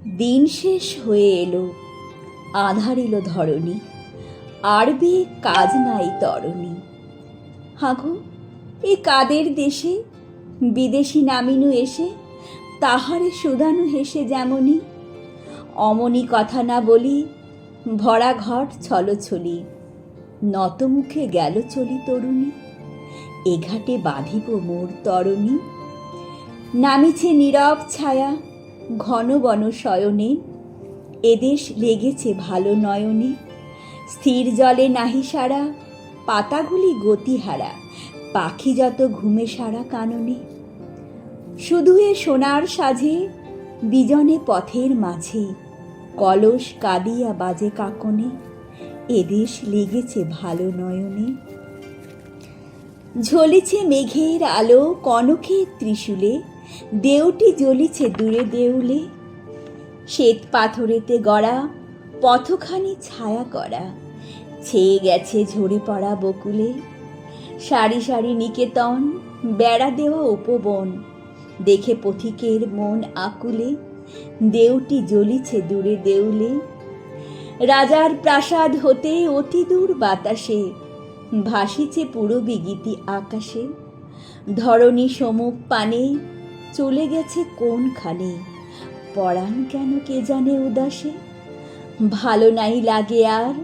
দিন শেষ হয়ে এলো, আঁধার এলো ধরণী, আরবে কাজ নাই তরণী। হাগো এ কাদের দেশে বিদেশি নামিনু এসে তাহারে সুধানু হেসে যেমনি, অমনি কথা না বলি ভরা ঘট ছলছলি, নতমুখে গেল চলি তরুণী, এ ঘাটে বাঁধিব মোর তরণী। নামিছে নীরব ছায়া ঘন বন শয়নে, এদেশ লেগেছে ভালো নয়নে, স্থির জলে নাহি সারা পাতাগুলি গতিহারা, পাখি যত ঘুমে সারা কাননে। শুধু এ সোনার সাজে বিজনে পথের মাঝে, কলস কাঁদিয়া বাজে কাকনে, এদেশ লেগেছে ভালো নয়নে। ঝলিছে মেঘের আলো কনকের ত্রিশূলে, দেউটি জ্বলিছে দূরে দেউলে, শ্বেত পাথরেতে গড়া পথখানি ছায়া করা, ছেয়ে গেছে ঝরে পড়া বকুলে। সারি সারি নিকেতন বেড়া দেওয়া উপবন, দেখে পথিকের মন আকুলে, দেউটি জ্বলিছে দূরে দেউলে। রাজার প্রাসাদ হতে অতি দূর বাতাসে, ভাসিছে পূরবী গীতি আকাশে, ধরণী সমুখ পানে চলে গেছে কোনখানে, পরাণ কেন কে জানে উদাসে। ভালো নাই লাগে আর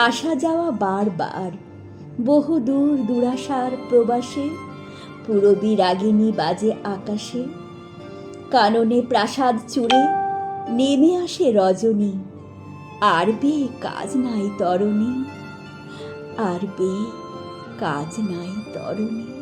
আসা যাওয়া বারবার, বহু দূর দুরাশার প্রবাসে, পূরবী রাগিনী বাজে আকাশে। কাননে প্রাসাদ চূড়ে নেমে আসে রজনী, আরবে কাজ নাই তরণী, আরবে কাজ নাই তরণী।